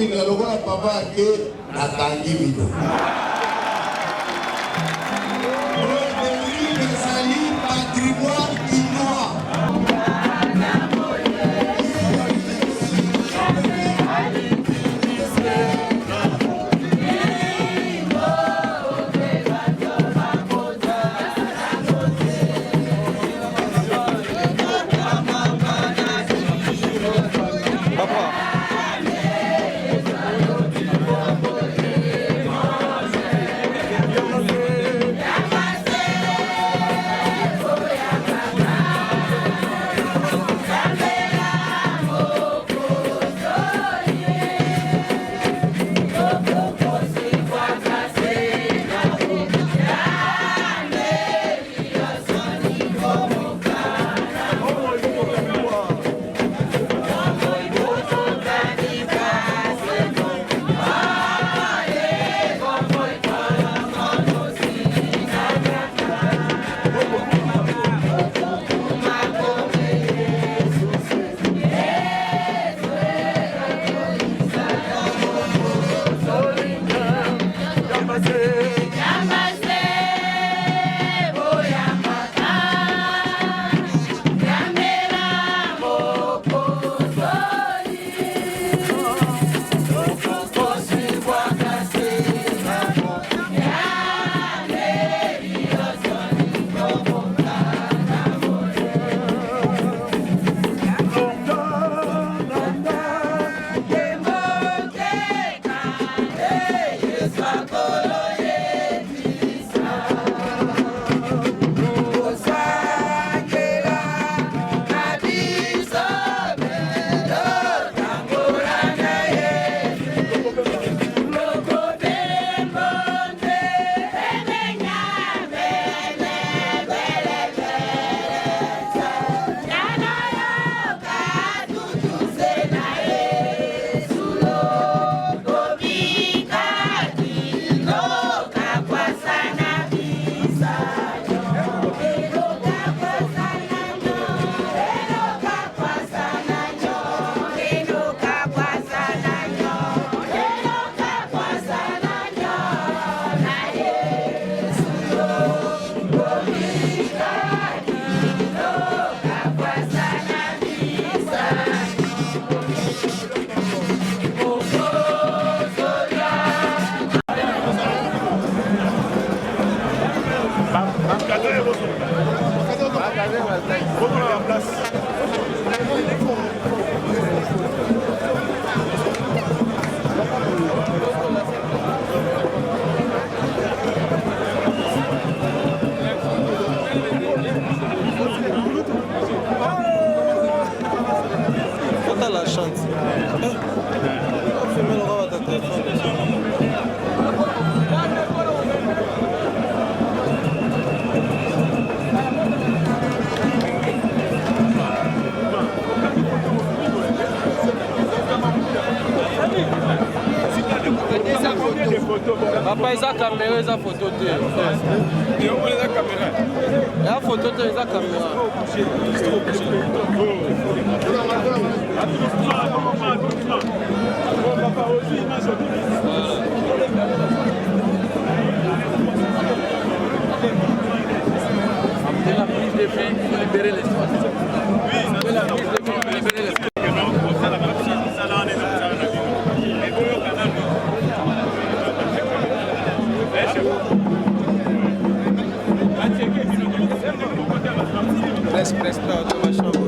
minga lokola papa ake nakangi bino. Broderie ezali patrimoine innoa. La chante. Filmez le roi à ta téléphone. Papa, ils ont caméra, ils ont photo. Ils ont caméra. Il y a photo, ils ont caméra. C'est la prise de filles pour libérer l'espace. Oui, la prise de filles pour libérer l'espace. Presse, dans ma chambre.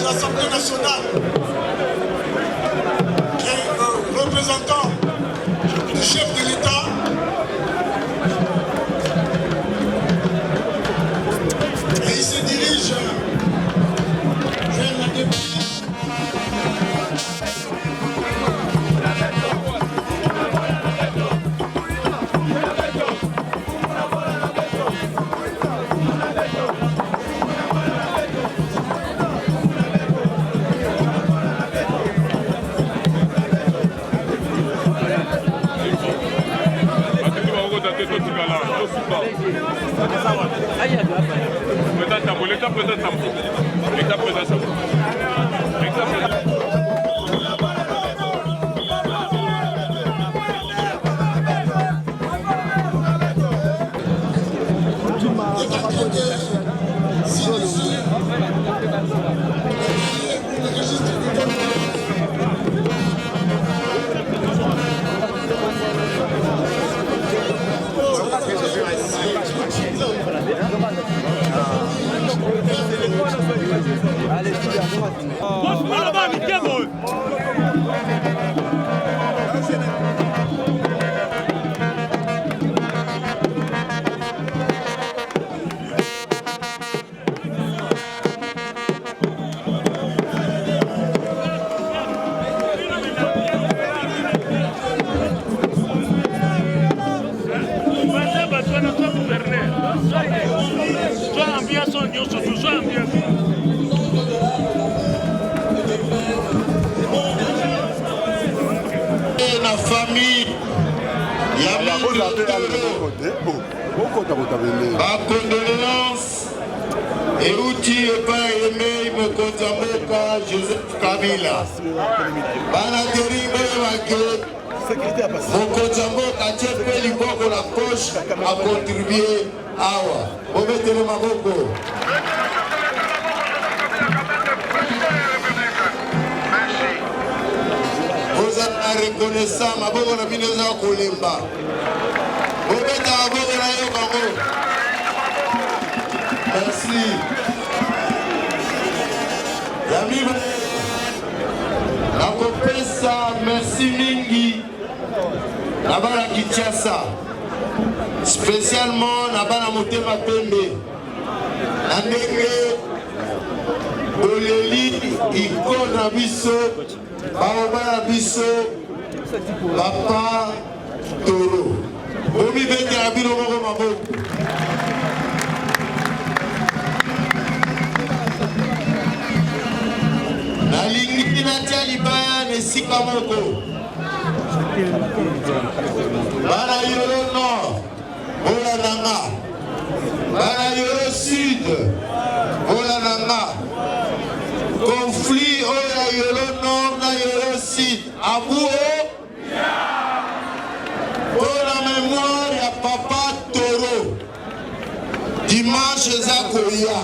l'Assemblée nationale, qui est représentant du chef de l'État, et il se dirige vers la députée. La famille, ma condoléance et outil et pas aimé Mokonzamboka Joseph Kabila. Banaderi Mokonzamboka Tchepe Liboko la poche a contribué awa. Ometele Maboko. Vous êtes reconnaissant, ma bonne amie nous a Kolemba. Vous êtes à vous de la Yokango. Merci. Yami, la Kopesa, merci Mingi. Là-bas la Kinshasa. Spécialement là-bas la Motema Pembe. La Ndenge, Boleli, Ikona Biso. Baobara biso Papa Toro Omi bete abino moko maboko nalingi natia libaya nesika moko bana yoro nord bola nanga bana yoro sud bola nanga conflit oyo yolo nord na yolo sud abuo pour la mémoire ya papa Toro dimanche eza koya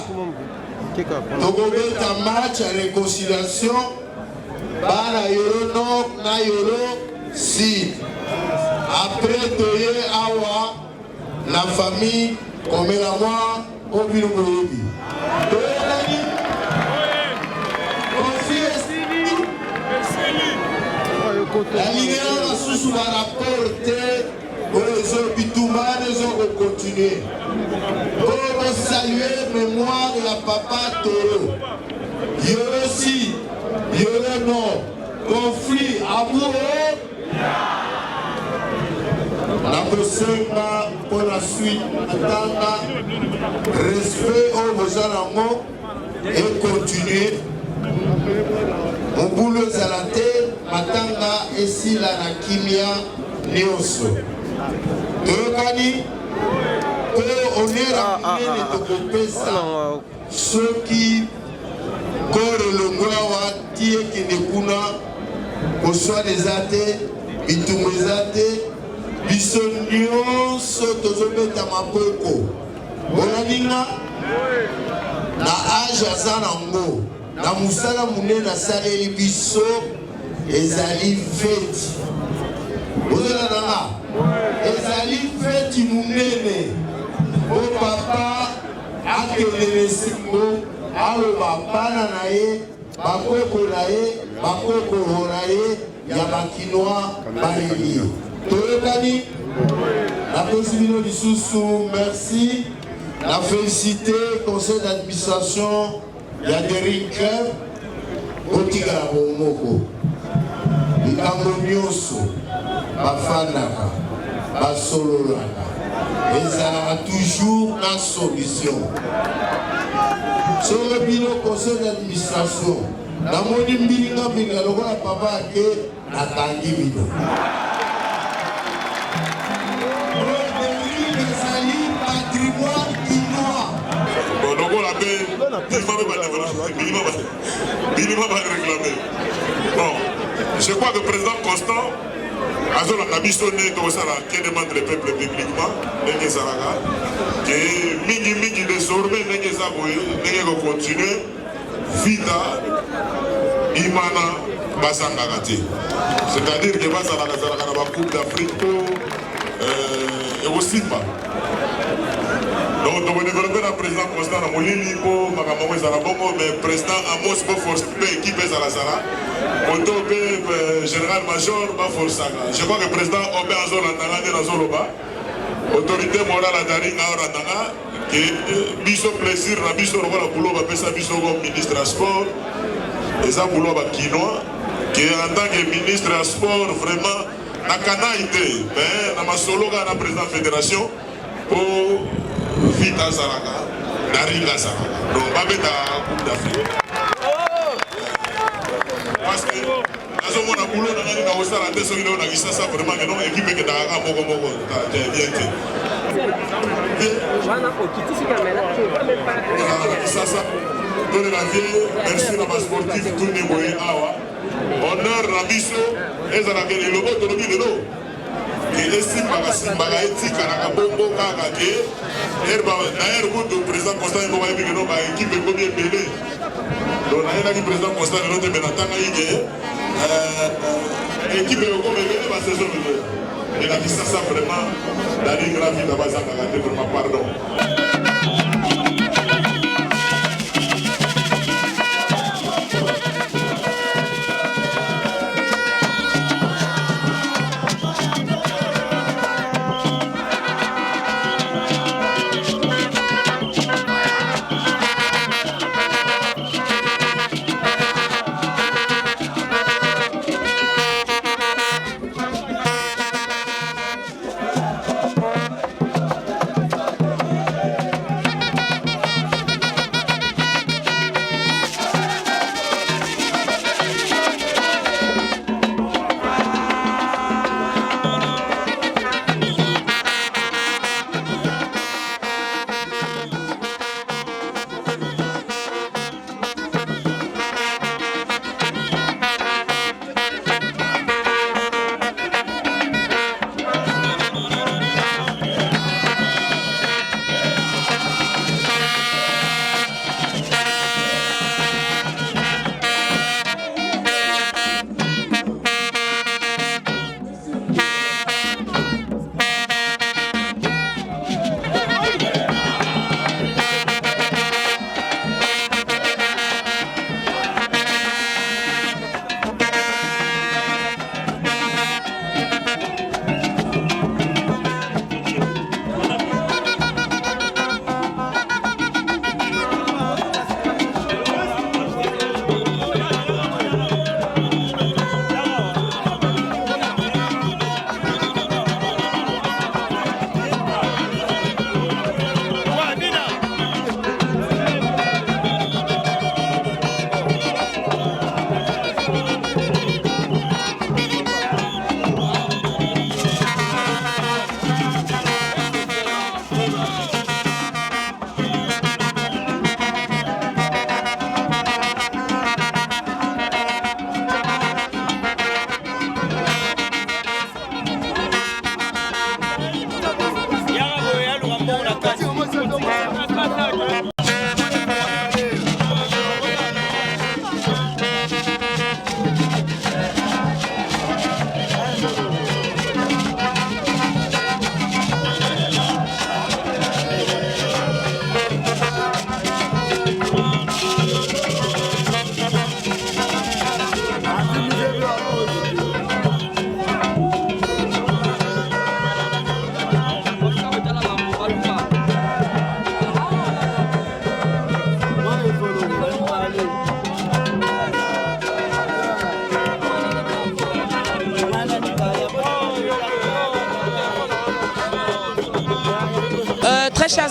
tokobeta match ya réconciliation bana yolo nord na yolo sud. Après toye awa la famille komela mwa obino moyebi toyekani alingela basusu baraporte oyo ezobitumba ezokokontinue oyo kosalue mémoire ya papa Toro yolo si yolo nord conflit amour nakosenga mpo na suite atanga respect oyo boza nango ekontinue mobulu ezala te matanga esila na kimia nyonso toyokani mpe onera minene tokopesa soki kore elongo awa ti ekende kuna koswana eza te bitumbu eza te biso nyonso tozobeta maboko bonaninga na age aza nango na mosala monene asaleli biso ezali feti ozala nanga ezali feti monene po papa akende na esengo aloba bana na ye bakoko na ye bakokolo na ye ya bakinois baleli toyokani nakosi bino lisusu merci na félicité conseil d'administration ya Derrick Club otikala bomoko likambo nyonso bafandaka basololaka ezalaka toujours na solution solo bino conseil d'administration namoni mbilinga mbilinga lokola papa ake natangi bino ezali patrimoine kinois lokola mpe bilima baréclame bon je crois que président Constant azolaka biso nde tokosala ke demande le peuple publiquement ndenge ezalaka ke mingimingi désormais ndenge eza boye ndenge kocontinue vita imana basangaka te c'est-à-dire ke bazalaka na bacoupe d'Afrique po ekosimba donc tokodéveloppe na président Constant na molili mpo makambo yango ezala bongo mais président Amos boforce mpe équipe ezalazala koto mpe général major baforsaka je crois que président obe azolandanga nde nazoloba autorité morale adaringa orandanga ke biso plaisir na biso lokola bulo bapesa biso comme ministre ya sport eza bulo bakinois ke en tant que ministre ya sport vraiment nakanai te mais na masolo kaka na président fédération po vita azalaka daringa azalaka donc babeta coupe d'Afrique parce que nazomona bulo nangani na kosala te soki leo na kisasa vraiment que non équipe ekendaka kaka moko bien te kisasa tolela vie merci na basportif tourne boye awa honneur na biso ezalaka elobo tolobi lelo esimbaka etikalaka bongo kaka ke na ere kutu président Constant ngo bayebi keno baekipe ekomi ebele donc nayebaki président Constant lelo te me natangaki ke ekipe ekomi ebele basaison lelo elakisasa vraiment dalingra vita bazangaka te vraiment pardon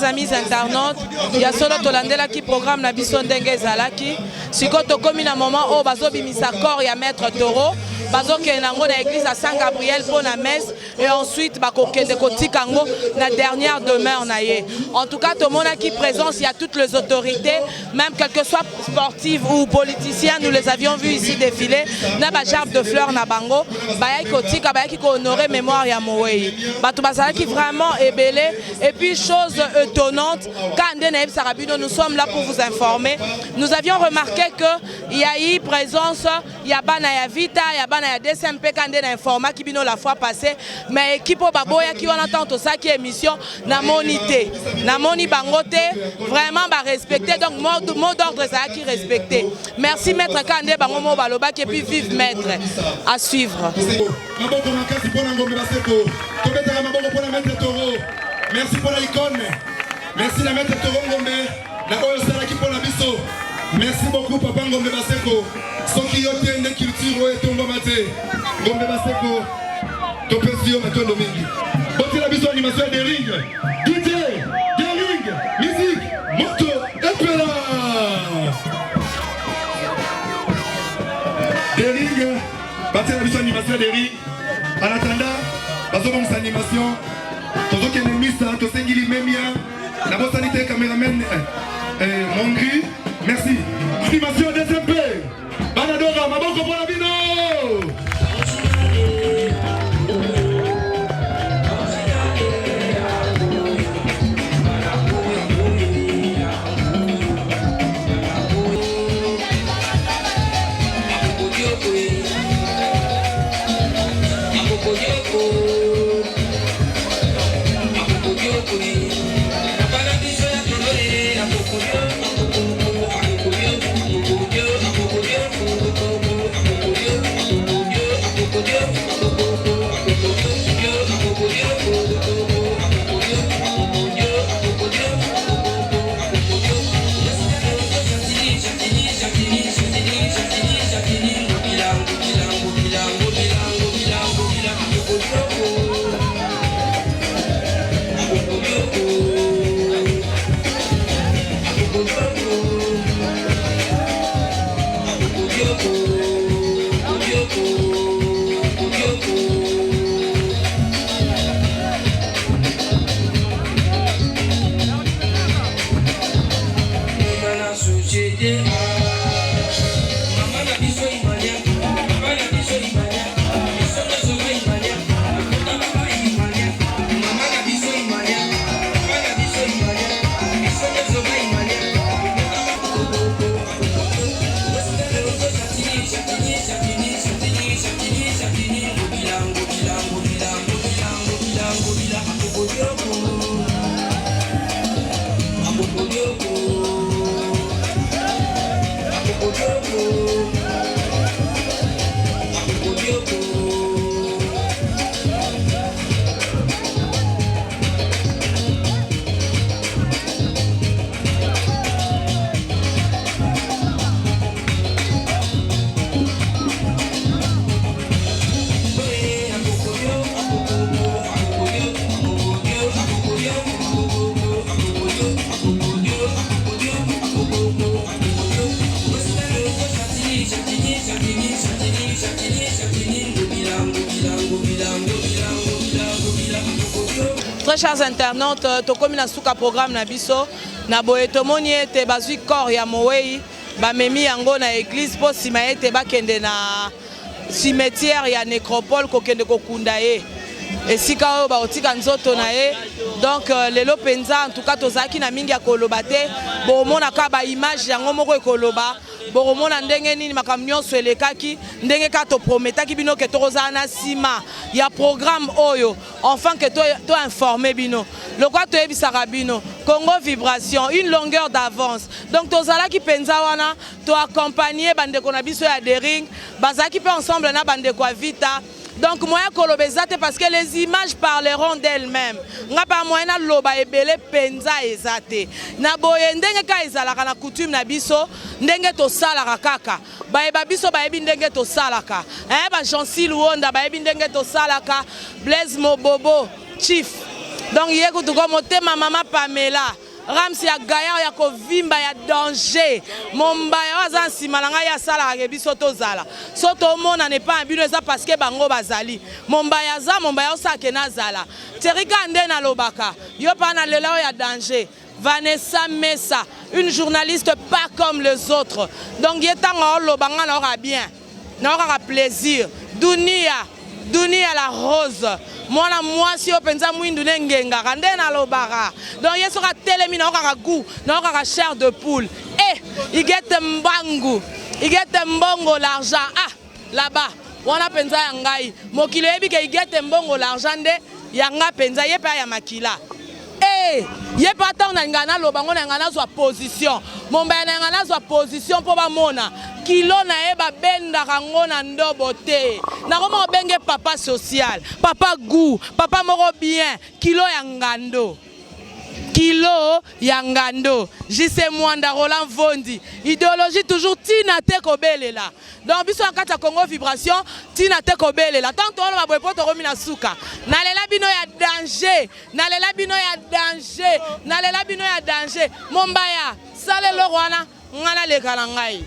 chers amis internautes, il y a solo tolandela qui programme na biso ndenge zalaki. Siko tokomi na moment o bazo bimisa corps ya maître Toro, bazo kenango na église à Saint-Gabriel pour la messe et ensuite bakokende kotikango na dernière demeure na ye. En tout cas, tout le monde qui présence, il y a toutes les autorités, même quel que soit sportifs ou politiciens, nous les avions vus ici défiler. Na ba gerbe de fleurs na bango, bayaki kotika, bayaki ko honorer mémoire ya Mowei. Bato bazalaki vraiment ébélé. Et puis chose étonnante, quand Naïb Sarabino, nous sommes là pour vous informer. Nous avions remarqué qu'il y a eu présence, il y a Bana Vita, il y a Bana DSMP quand on a informé qui bino la fois passée, mais équipe Baboya qui on entend tout ça qui est émission na monité, na moni bangote, vraiment ba respecter donc mot d'ordre ça qui respecter. Merci maître Kandé bangomo baloba qui puis vive maître à suivre. Merci pour l'icône. Merci la maître Toro Ngombe. La Oyosala pour la biso. Merci beaucoup Papa Ngombe Baseko. Soki yote ne culture et tombe maté. Ngombe Baseko. Topesio Matondo Mingi. Bote la biso animation des rings. DJ, des rings, musique, moto, et puis là. Des rings. Bote la biso animation des rings. En attendant, baso bon animation. Tozo kenemisa, tosengili memia, la bosse sanitaire caméraman Mongri, merci. Animation DSMP, Banadora, Maboko pour la bino. Très chers internautes, tokomi na suka programme na biso na boye tomoni ete bazwi corps ya Mowei bamemi yango na église po sima ete bakende na cimetière ya nécropole kokende kokunda ye esika oyo baotika nzoto na ye. Donc lelo penza en tout cas tozaki na mingi ya koloba te bomonaka ba image yango moko ekoloba boromona ndenge nini makambo nyonso elekaki ndenge ka toprometaki bino ke tokozala na nsima ya programme oyo enfin que to informer bino lokwa toyebisaka bino Congo Vibration une longueur d'avance. Donc tozalaki penza wana to accompagner bandeko na biso ya Dering bazaki pe ensemble na bandeko ya Vita. Donc moi kolobezate parce que les images parleront d'elles-mêmes. Nga pa moyen na loba ebele penza ezate. Na boye ndenge ka ezalaka na coutume na biso ndenge to salaka kaka. Baeba biso baebi ndenge to salaka. Ba Jean-Sil Wonda baebi ndenge to salaka. Blaise Mobobo Chief donc ye kutuko motema mama Pamela Ramsi ya Gaillard ya kovimba ya danger mombaya waza nsima na ngai asala ke biso tozala soto mona ne pas bino eza parce que bango bazali mombaya za mombaya osake na zala Terika nde na lobaka yo pa na lela ya danger Vanessa Messa une journaliste pas comme les autres donc yetanga lobanga na ora bien na ora plaisir Dunia la rose mwana mwasi openza mwindu nengenga kande na lobaka donc yeso ka telemi na okaka goût na okaka chair de poule igete mbangu igete mbongo l'argent là-bas wana penza ya ngai mokilo yebi ke igete mbongo l'argent nde yanga penza ye pa ya makila ye pa ta na ngana lobango na ngana zwa position mombaya na ngana zwa position po ba mona kilo na e ba benda kango na ndobo te na koma benge papa social papa goût papa moko bien kilo ya ngando Jise Mwanda Roland Vondi idéologie toujours tina te kobelela donc biso akata Congo vibration tina te kobelela tant on va boypo to komina suka nalela bino ya danger mombaya sale lo wana ngana lekala ngai